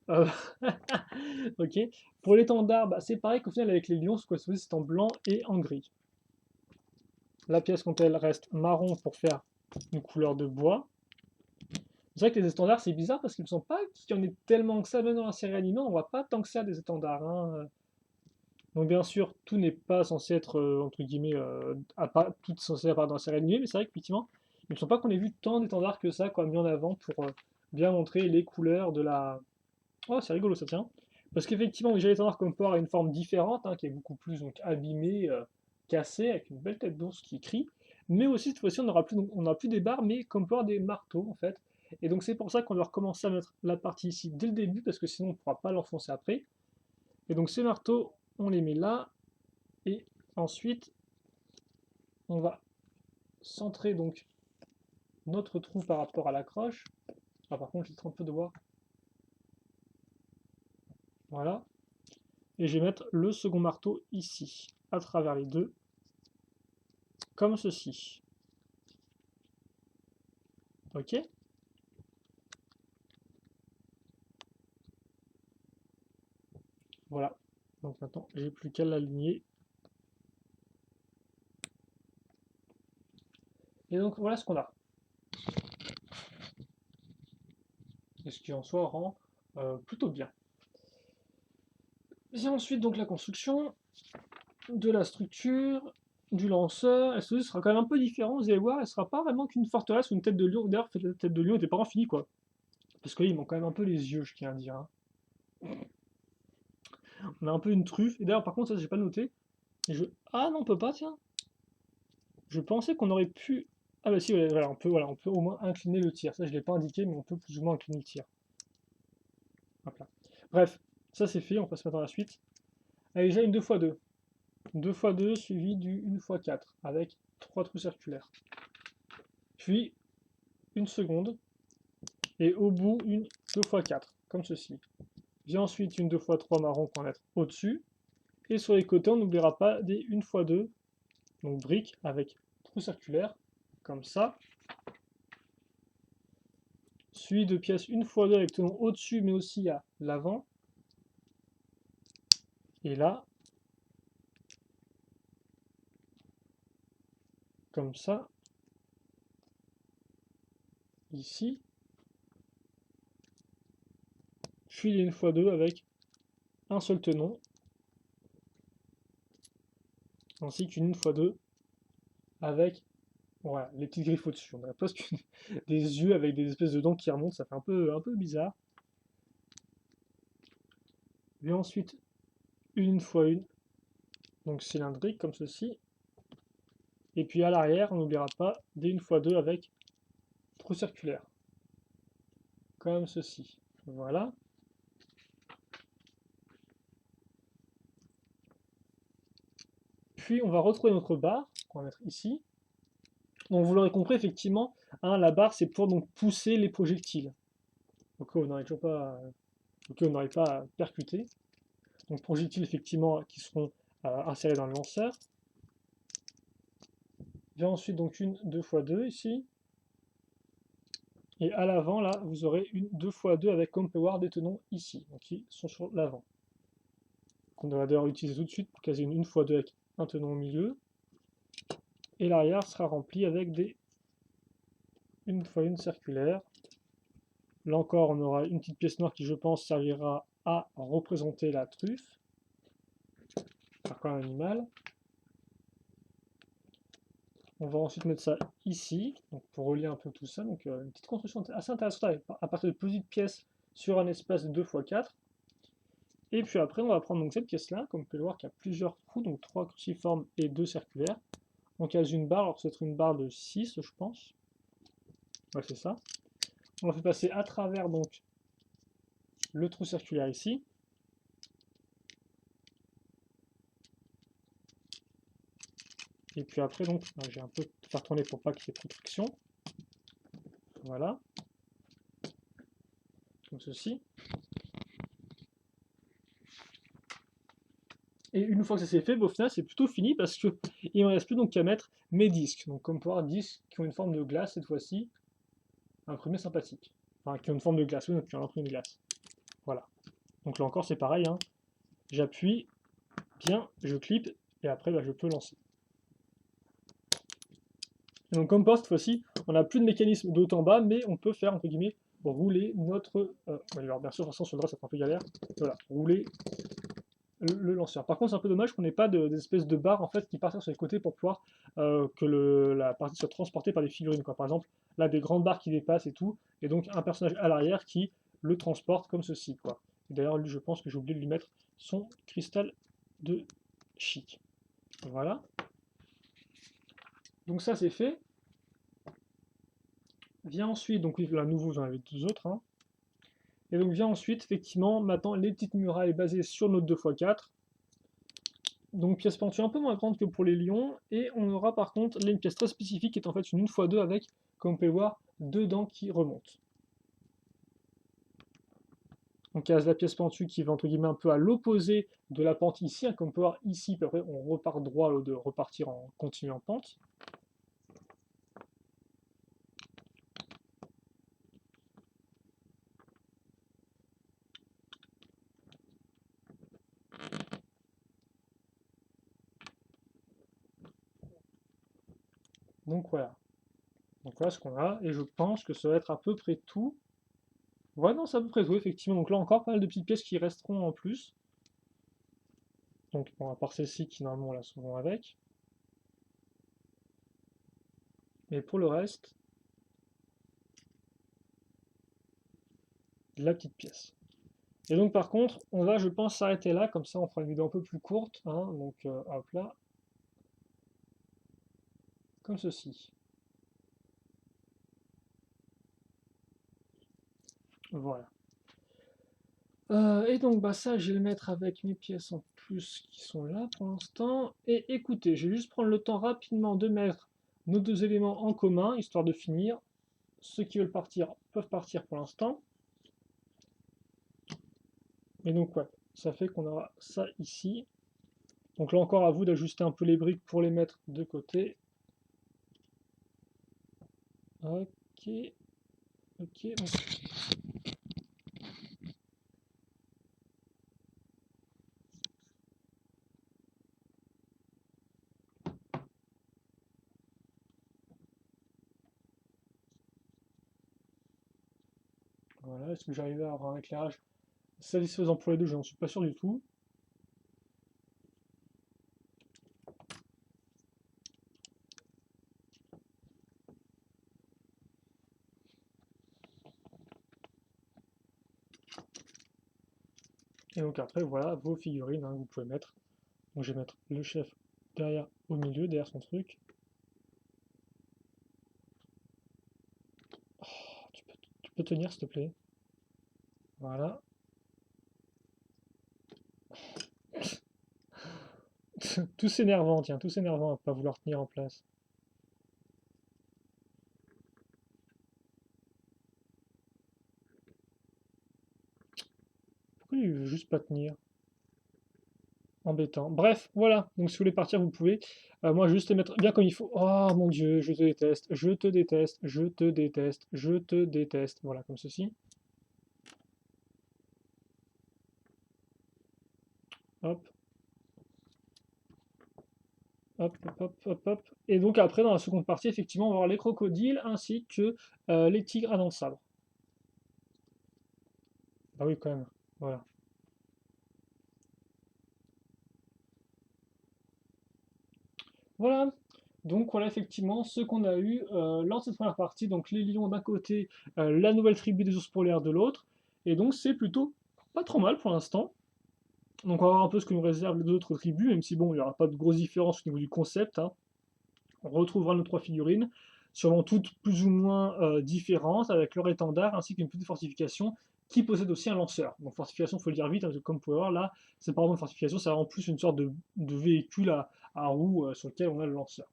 Euh, ok. Pour l'étendard, bah, c'est pareil qu'au final avec les lions, c'est en blanc et en gris. La pièce, quand elle reste marron pour faire une couleur de bois. C'est vrai que les étendards, c'est bizarre parce qu'ils ne sont pas qu'il y en ait tellement que ça, même dans la série animée, on voit pas tant que ça des étendards, hein. Donc bien sûr, tout n'est pas censé être, entre guillemets, tout est censé apparaître dans la série animée, mais c'est vrai qu'effectivement, il ne me semble pas qu'on ait vu tant d'étendards que ça, quoi, mis en avant pour bien montrer les couleurs de la... Oh, c'est rigolo ça, tient. Parce qu'effectivement, déjà l'étendard comme port a une forme différente, hein, qui est beaucoup plus donc, abîmée, cassée, avec une belle tête d'ours qui crie. Mais aussi, cette fois-ci, on n'aura plus des barres, mais comme port des marteaux, en fait. Et donc c'est pour ça qu'on va recommencer à mettre la partie ici dès le début, parce que sinon on ne pourra pas l'enfoncer après. Et donc ces marteaux, on les met là, et ensuite on va centrer donc notre trou par rapport à l'accroche. Ah, par contre, j'ai un peu de voir. Voilà. Et je vais mettre le second marteau ici, à travers les deux, comme ceci. Ok? Voilà. Donc maintenant, j'ai plus qu'à l'aligner. Et donc voilà ce qu'on a. Et ce qui en soi rend plutôt bien. Vient ensuite donc la construction de la structure, du lanceur. Et ce sera quand même un peu différent, vous allez voir, elle sera pas vraiment qu'une forteresse ou une tête de lion. D'ailleurs, la tête de lion n'était pas encore finie, quoi. Parce que là, il manque quand même un peu les yeux, je tiens à dire, hein. On a un peu une truffe. Et d'ailleurs, par contre, ça, j'ai pas noté. Ah non, on peut pas, tiens. Je pensais qu'on aurait pu. Ah bah si, voilà, on peut au moins incliner le tir. Ça, je l'ai pas indiqué, mais on peut plus ou moins incliner le tir. Hop là. Bref, ça c'est fait, on passe maintenant à la suite. Allez, déjà une 2x2. 2x2 suivi du 1x4 avec 3 trous circulaires. Puis une seconde. Et au bout, une 2x4, comme ceci. Vient ensuite une 2x3 marron qu'on va mettre au-dessus. Et sur les côtés, on n'oubliera pas des 1x2, donc briques avec trous circulaires, comme ça. Suivi de pièces 1x2 avec tenon au-dessus, mais aussi à l'avant. Et là, comme ça. Ici. Puis les 1x2 avec un seul tenon. Ainsi qu'une 1x2 avec voilà, les petites griffes au-dessus. On a presque des yeux avec des espèces de dents qui remontent, ça fait un peu bizarre. Et ensuite, une fois une, donc cylindrique comme ceci. Et puis à l'arrière, on n'oubliera pas des 1x2 avec trou circulaire. comme ceci. Voilà. Puis on va retrouver notre barre, qu'on va mettre ici. Donc vous l'aurez compris, effectivement, hein, la barre c'est pour donc pousser les projectiles. Donc on n'arrive pas, on n'arrive pas à percuter. Donc projectiles effectivement qui seront insérés dans le lanceur. Vient ensuite donc une 2x2 ici. Et à l'avant, là, vous aurez une 2x2 avec comme pouvoir des tenons ici, donc qui sont sur l'avant. On va d'ailleurs utiliser tout de suite pour caser une 1x2 avec un tenon au milieu. Et l'arrière sera rempli avec des 1x1 circulaires. Là encore, on aura une petite pièce noire qui, je pense, servira à représenter la truffe. Par quoi un animal. On va ensuite mettre ça ici, donc pour relier un peu tout ça. Donc une petite construction assez intéressante à partir de petites pièces sur un espace de 2x4. Et puis après, on va prendre donc cette pièce-là, comme vous pouvez le voir, qui a plusieurs trous, donc 3 cruciformes et 2 circulaires. On case une barre, alors c'est une barre de 6, je pense. Ouais, c'est ça. On la fait passer à travers donc le trou circulaire ici. Et puis après, donc, j'ai un peu faire tourner pour pas qu'il y ait trop de friction. Voilà. Comme ceci. Et une fois que ça s'est fait, au final, c'est plutôt fini parce qu'il ne me reste plus donc qu'à mettre mes disques. Donc, comme pour voir, disques qui ont une forme de glace cette fois-ci, imprimé sympathique. Enfin, qui ont une forme de glace, oui, donc qui ont imprimé de glace. Voilà. Donc là encore, c'est pareil. Hein. J'appuie, bien, je clip, et après, je peux lancer. Et donc, comme cette fois-ci, on n'a plus de mécanisme de haut en bas, mais on peut faire, entre guillemets, rouler notre... alors, bien sûr, de toute façon, sur le droit, ça prend un peu galère. Voilà, rouler le lanceur. Par contre, c'est un peu dommage qu'on n'ait pas d'espèce de barre en fait qui partent sur les côtés pour pouvoir que la partie soit transportée par des figurines. Quoi. Par exemple, là, des grandes barres qui dépassent et tout, et donc un personnage à l'arrière qui le transporte comme ceci. Quoi. D'ailleurs, lui, je pense que j'ai oublié de lui mettre son cristal de chic. Voilà. Donc ça, c'est fait. Vient ensuite, donc là, nouveau, j'en avais deux autres. Hein. Et donc vient ensuite, effectivement, maintenant, les petites murailles basées sur notre 2x4. Donc pièce pentue un peu moins grande que pour les lions, et on aura par contre là une pièce très spécifique qui est en fait une 1x2 avec, comme vous pouvez voir, deux dents qui remontent. On case la pièce pentue qui va entre guillemets un peu à l'opposé de la pente ici, hein, comme on peut voir ici, puis après on repart droit au lieu de repartir en continu en pente. Donc voilà. Donc voilà ce qu'on a, et je pense que ça va être à peu près tout. Ouais, non, c'est à peu près tout, effectivement. Donc là encore pas mal de petites pièces qui resteront en plus. Donc bon, à part celles-ci qui normalement là sont avec. Mais pour le reste, la petite pièce. Et donc par contre, on va, je pense, s'arrêter là, comme ça on fera une vidéo un peu plus courte. Hein, donc hop là, comme ceci. Voilà. Et donc bah ça, je vais le mettre avec mes pièces en plus qui sont là pour l'instant. Et écoutez, je vais juste prendre le temps rapidement de mettre nos deux éléments en commun, histoire de finir. Ceux qui veulent partir peuvent partir pour l'instant. Et donc ouais, ça fait qu'on aura ça ici. Donc là encore à vous d'ajuster un peu les briques pour les mettre de côté. Ok, ok. Donc... Voilà, est-ce que j'arrive à avoir un éclairage satisfaisant pour les deux? Je n'en suis pas sûr du tout. Et donc après, voilà vos figurines, hein, que vous pouvez mettre. Donc je vais mettre le chef derrière, au milieu, derrière son truc. Oh, tu peux tenir, s'il te plaît? Voilà. Tous énervants, tiens, tous énervants à pas vouloir tenir en place. Pourquoi il veut juste pas tenir? Embêtant. Bref, voilà. Donc si vous voulez partir, vous pouvez. Moi, juste les mettre bien comme il faut. Oh mon Dieu, je te déteste, je te déteste, je te déteste, je te déteste. Voilà, comme ceci. Hop, hop, hop, hop, hop, hop. Et donc après, dans la seconde partie, effectivement, on va voir les crocodiles ainsi que les tigres à dents de sabre. Ah oui, quand même. Voilà. Voilà. Donc voilà effectivement ce qu'on a eu lors de cette première partie. Donc les lions d'un côté, la nouvelle tribu des ours polaires de l'autre. Et donc c'est plutôt pas trop mal pour l'instant. Donc on va voir un peu ce que nous réservent les autres tribus, même si bon, il n'y aura pas de grosses différences au niveau du concept, hein. On retrouvera nos trois figurines, sûrement toutes plus ou moins différentes, avec leur étendard ainsi qu'une petite fortification qui possède aussi un lanceur. Donc fortification, il faut le dire vite, hein, parce que comme vous pouvez voir là, c'est pas vraiment une fortification, c'est en plus une sorte de véhicule à roues sur lequel on a le lanceur.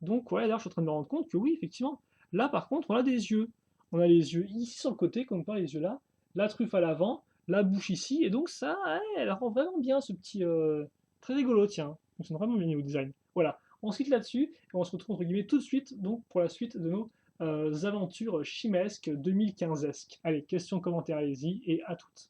Donc ouais, d'ailleurs je suis en train de me rendre compte que oui, effectivement, là par contre on a des yeux. On a les yeux ici sur le côté, comme par les yeux là, la truffe à l'avant, la bouche ici, et donc ça, ouais, elle rend vraiment bien ce petit... très rigolo, tiens. Donc c'est vraiment bien niveau design. Voilà, on se quitte là-dessus, et on se retrouve entre guillemets tout de suite donc, pour la suite de nos aventures chimesques 2015esques. Allez, questions, commentaires, allez-y, et à toutes.